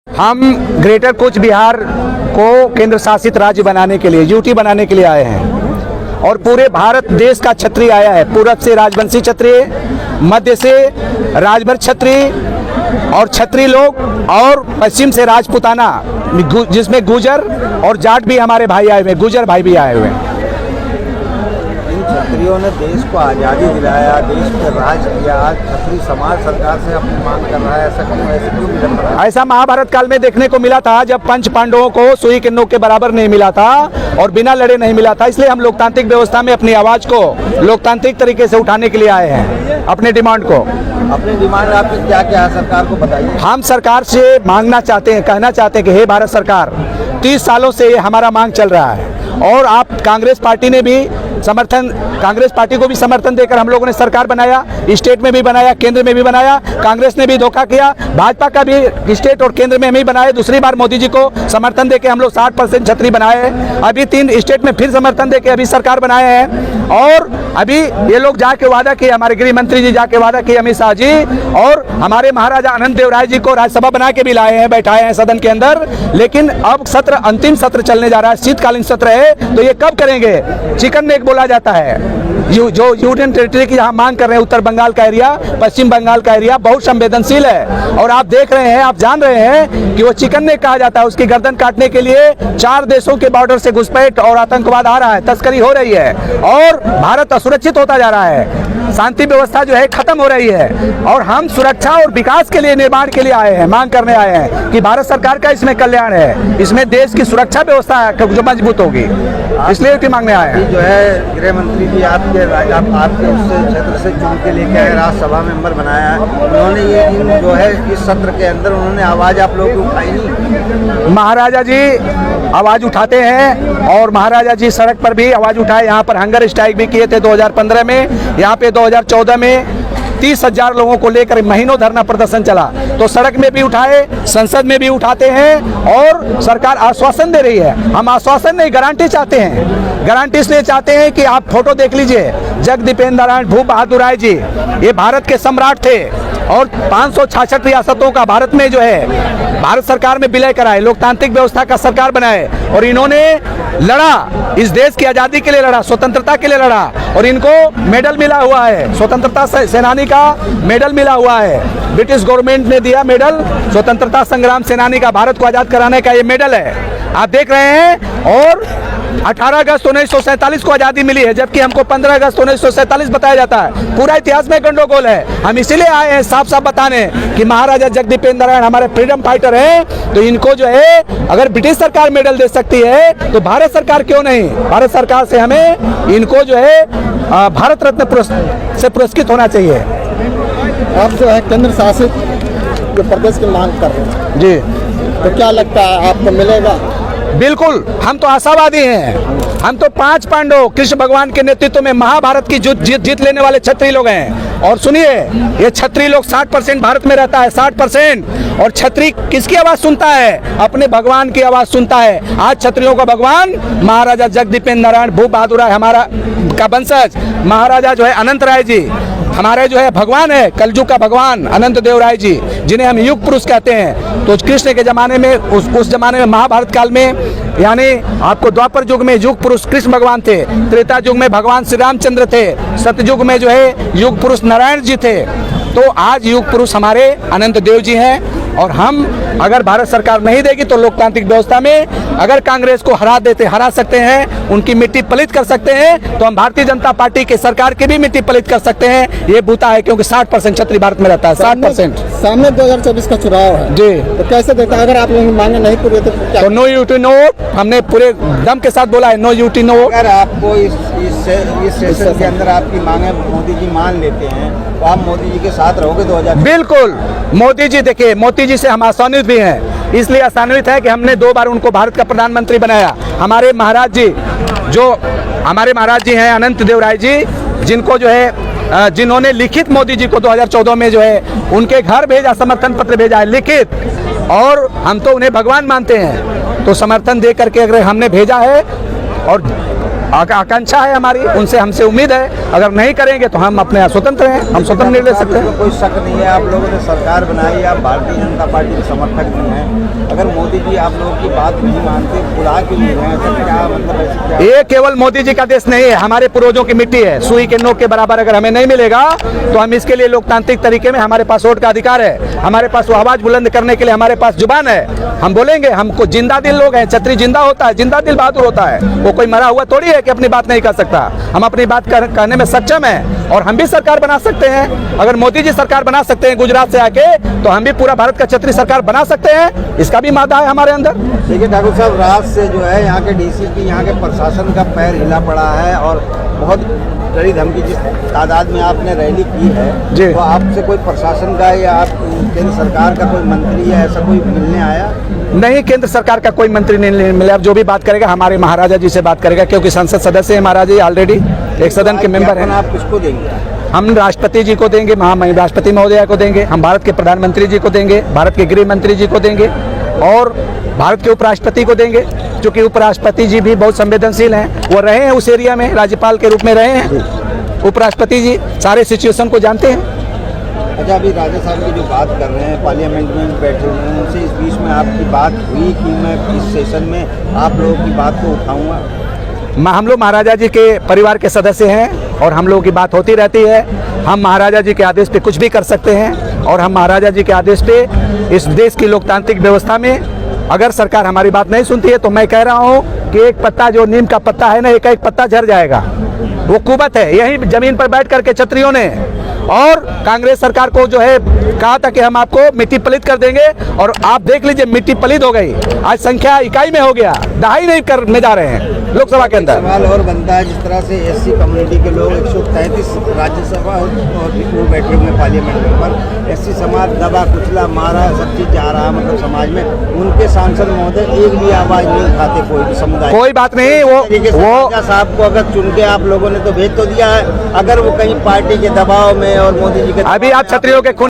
हम ग्रेटर कूच बिहार को केंद्र शासित राज्य बनाने के लिए, यूटी बनाने के लिए आए हैं और पूरे भारत देश का क्षत्रिय आया है। पूरब से राजवंशी क्षत्रिय, मध्य से राजभर क्षत्रिय और क्षत्रिय लोग, और पश्चिम से राजपूताना, जिसमें गुजर और जाट भी हमारे भाई आए हुए हैं, गुजर भाई भी आए हुए हैं। क्षत्रियों ने देश को आज़ादी दिलाया, देश पे राज किया, आज क्षत्रिय समाज सरकार से अपनी मांग कर रहा है, ऐसा क्यों विलंब रहा है? ऐसा महाभारत काल में देखने को मिला था, जब पंच पांडवों को सुई के नोक के बराबर नहीं मिला था और बिना लड़े नहीं मिला था। इसलिए हम लोकतांत्रिक व्यवस्था में अपनी आवाज को लोकतांत्रिक तरीके से उठाने के लिए आए हैं, अपने डिमांड को। अपनी डिमांड आपकी क्या क्या है, सरकार को बताइए। हम सरकार से मांगना चाहते हैं, कहना चाहते हैं कि हे भारत सरकार, 30 सालों से ये हमारा मांग चल रहा है और आप कांग्रेस पार्टी ने भी समर्थन, कांग्रेस पार्टी को भी समर्थन देकर हम लोगों ने सरकार बनाया, स्टेट में भी बनाया, केंद्र में भी बनाया। कांग्रेस ने भी धोखा किया, भाजपा का भी स्टेट और केंद्र में हम ही बनाए। दूसरी बार मोदी जी को समर्थन देके हम लोग 60% क्षत्रिय बनाए। अभी 3 स्टेट में फिर समर्थन देके अभी सरकार बनाए हैं और अभी ये लोग जाके वादा किए, हमारे गृह मंत्री जी जाके वादा किए, अमित शाह जी, और हमारे महाराजा अनंत देव राय जी को राज्यसभा बना के भी लाए हैं, बैठाए हैं सदन के अंदर। लेकिन अब सत्र, अंतिम सत्र चलने जा रहा है, शीतकालीन सत्र है, तो ये कब करेंगे? चिकन नेक बोला जाता है। जो यूनियन टेरिटरी की यहाँ मांग कर रहे हैं, उत्तर बंगाल का एरिया, पश्चिम बंगाल का एरिया बहुत संवेदनशील है और आप देख रहे हैं, आप जान रहे हैं कि वो चिकन नेक कहा जाता है। उसकी गर्दन काटने के लिए 4 देशों के बॉर्डर से घुसपैठ और आतंकवाद आ रहा है, तस्करी हो रही है और भारत असुरक्षित होता जा रहा है, शांति व्यवस्था जो है खत्म हो रही है। और हम सुरक्षा और विकास के लिए, निर्माण के लिए आए हैं, मांग करने आए हैं कि भारत सरकार का इसमें कल्याण है, इसमें देश की सुरक्षा व्यवस्था जो मजबूत होगी, इसलिए यूटी मांगने आए हैं। जो है गृह मंत्री जी आपके उससे क्षेत्र से चुन के लेके आए, राज्यसभा मेंबर बनाया है, उन्होंने ये दिन जो है इस सत्र के अंदर उन्होंने आवाज आप लोगों की उठाई नहीं? महाराजा जी आवाज उठाते हैं और महाराजा जी सड़क पर भी आवाज उठाए। यहाँ पर हंगर स्ट्राइक भी किए थे 2015 में, यहाँ पे 2014 में 30,000 लोगों को लेकर महीनों धरना प्रदर्शन चला। तो सड़क में भी उठाए, संसद में भी उठाते हैं और सरकार आश्वासन दे रही है। हम आश्वासन नहीं, गारंटी चाहते हैं। गारंटी इसलिए चाहते हैं कि आप फोटो देख लीजिए, जगदीपेंद्र नारायण भूप बहादुर राय जी, ये भारत के सम्राट थे और 566 रियासतों का भारत में जो है भारत सरकार में विलय कराए, लोकतांत्रिक व्यवस्था का सरकार बनाए और इन्होंने लड़ा, इस देश की आज़ादी के लिए लड़ा, स्वतंत्रता के लिए लड़ा और इनको मेडल मिला हुआ है, स्वतंत्रता सेनानी का मेडल मिला हुआ है। ब्रिटिश गवर्नमेंट ने दिया मेडल, स्वतंत्रता संग्राम सेनानी का, भारत को आज़ाद कराने का ये मेडल है, आप देख रहे हैं। और 18 अगस्त 1947 को आज़ादी मिली है, जबकि हमको 15 अगस्त 1947 बताया जाता है। पूरा इतिहास में गंडोगोल है। हम इसीलिए आए हैं साफ साफ बताने कि महाराजा जगदीपेंद्र नारायण हमारे फ्रीडम फाइटर हैं, तो इनको जो है अगर ब्रिटिश सरकार मेडल दे सकती है तो भारत सरकार क्यों नहीं? भारत सरकार से हमें इनको जो है भारत रत्न से पुरस्कृत होना चाहिए। आप जो है केंद्र शासित जो प्रदेश की मांग कर रहे हैं जी, तो क्या लगता है आपको मिलेगा? बिल्कुल, हम तो आशावादी हैं। हम तो 5 पांडव कृष्ण भगवान के नेतृत्व में महाभारत की जीत लेने वाले क्षत्रिय लोग हैं। और सुनिए, ये क्षत्रिय लोग 60% भारत में रहता है, 60%। और क्षत्रिय किसकी आवाज सुनता है? अपने भगवान की आवाज सुनता है। आज क्षत्रियों का भगवान महाराजा जगदीपेंद्र नारायण भूप बहादुर राय हमारा का वंशज, महाराजा जो है अनंत राय जी हमारे जो है भगवान है, कलयुग का भगवान अनंत देव राय जी, जिन्हें हम युग पुरुष कहते हैं। तो कृष्ण के जमाने में, उस जमाने में महाभारत काल में, यानी आपको द्वापर युग में युग पुरुष कृष्ण भगवान थे, त्रेता युग में भगवान श्री रामचंद्र थे, सतयुग में जो है युग पुरुष नारायण जी थे। तो आज युग पुरुष हमारे अनंत देव जी हैं और हम अगर भारत सरकार नहीं देगी तो लोकतांत्रिक व्यवस्था में अगर कांग्रेस को हरा सकते हैं, उनकी मिट्टी पलित कर सकते हैं, तो हम भारतीय जनता पार्टी के सरकार की भी मिट्टी पलित कर सकते हैं। ये बूता है, क्योंकि 60% क्षत्रिय भारत में रहता है, 60%। सामने 2024 का चुनाव है जी, तो कैसे देखता है? अगर आप लोग मांगे नहीं पूरी तो नो यूटी नो, हमने पूरे दम के साथ बोला है, नो यूटी नो। अगर आपको इस सेशन के अंदर आपकी मांगे मोदी जी मान लेते हैं तो आप मोदी जी के साथ रहोगे 2024? बिल्कुल, मोदी जी, देखिए मोदी जी से हम आशान्वित भी हैं, इसलिए आशान्वित है कि हमने 2 बार उनको भारत का प्रधानमंत्री बनाया। हमारे महाराज जी, जो हमारे महाराज जी हैं अनंत देव राय जी, जिनको जो है जिन्होंने लिखित मोदी जी को 2014 में जो है उनके घर भेजा, समर्थन पत्र भेजा है लिखित, और हम तो उन्हें भगवान मानते हैं, तो समर्थन दे करके अगर हमने भेजा है और आकांक्षा है हमारी, उनसे हमसे उम्मीद है। अगर नहीं करेंगे तो हम अपने स्वतंत्र हैं, हम स्वतंत्र निर्णय ले सकते हैं। कोई शक नहीं है, आप लोगों ने सरकार बनाई, आप भारतीय जनता पार्टी के समर्थक नहीं हैं। अगर मोदी जी आप लोगों की बात नहीं मानते, बुला के लिए हैं, तो क्या मतलब ऐसे क्या? ये केवल मोदी जी का देश नहीं है, हमारे पूर्वजों की मिट्टी है। सुई के नोक के बराबर अगर हमें नहीं मिलेगा तो हम इसके लिए लोकतांत्रिक तरीके में, हमारे पास वोट का अधिकार है, हमारे पास वो आवाज बुलंद करने के लिए हमारे पास जुबान है। हम बोलेंगे, हमको जिंदा दिल लोग हैं, छतरी जिंदा होता है, जिंदा दिल बहादुर होता है। वो कोई मरा हुआ थोड़ी है कि अपनी बात नहीं कर सकता। हम अपनी बात कहने में सक्षम हैं और हम भी सरकार बना सकते हैं। अगर मोदी जी सरकार बना सकते हैं गुजरात से आके, तो हम भी पूरा भारत का छतरी सरकार बना सकते हैं। इसका भी मादा है हमारे अंदर। देखिए ठाकुर साहब, रात से जो है यहाँ के डीसीपी, यहाँ के प्रशासन का पैर हिला पड़ा है और बहुत कड़ी धमकी, जिस तादाद में आपने रैली की है जी। तो आपसे कोई प्रशासन का या आप केंद्र सरकार का कोई मंत्री या ऐसा कोई मिलने आया? नहीं, केंद्र सरकार का कोई मंत्री नहीं मिला। अब जो भी बात करेगा हमारे महाराजा जी से बात करेगा, क्योंकि संसद सदस्य है महाराजा जी, ऑलरेडी एक सदन के मेंबर हैं। आप किसको देंगे? हम राष्ट्रपति जी को देंगे, राष्ट्रपति महोदया को देंगे, हम भारत के प्रधानमंत्री जी को देंगे, भारत के गृह मंत्री जी को देंगे और भारत के उपराष्ट्रपति को देंगे, क्योंकि उपराष्ट्रपति जी भी बहुत संवेदनशील हैं। वो रहे हैं उस एरिया में, राज्यपाल के रूप में रहे हैं। उपराष्ट्रपति जी सारे सिचुएशन को जानते हैं। अच्छा, अभी राजा साहब की जो बात कर रहे हैं, पार्लियामेंट में बैठे हुए हैं, उनसे इस बीच में आपकी बात हुई कि मैं इस सेशन में आप लोगों की बात को उठाऊंगा? हम लोग महाराजा जी के परिवार के सदस्य हैं और हम लोगों की बात होती रहती है। हम महाराजा जी के आदेश पे कुछ भी कर सकते हैं और हम महाराजा जी के आदेश पे इस देश की लोकतांत्रिक व्यवस्था में अगर सरकार हमारी बात नहीं सुनती है तो मैं कह रहा हूँ कि एक पत्ता, जो नीम का पत्ता है ना, एक एक पत्ता झड़ जाएगा। वो कुवत है, यही जमीन पर बैठ करके क्षत्रियों ने और कांग्रेस सरकार को जो है कहा था कि हम आपको मिट्टी पलित कर देंगे, और आप देख लीजिए मिट्टी पलित हो गई। आज संख्या इकाई में हो गया, दहाई नहीं करने जा रहे हैं लोकसभा के अंदर। सवाल और बनता है, जिस तरह से एससी कम्युनिटी के लोग 133 राज्यसभा और वो बैठे हुए पार्लियामेंट में, पर एससी समाज दबा कुचला मारा, सब चीज जा रहा मतलब समाज में, उनके सांसद महोदय एक भी आवाज नहीं उठाते कोई भी समुदाय। कोई बात नहीं, वो राजा साहब को अगर चुन के आप लोगों ने तो भेज तो दिया है, अगर वो कहीं पार्टी के दबाव में और मोदी जी के अभी आप क्षत्रियों के खून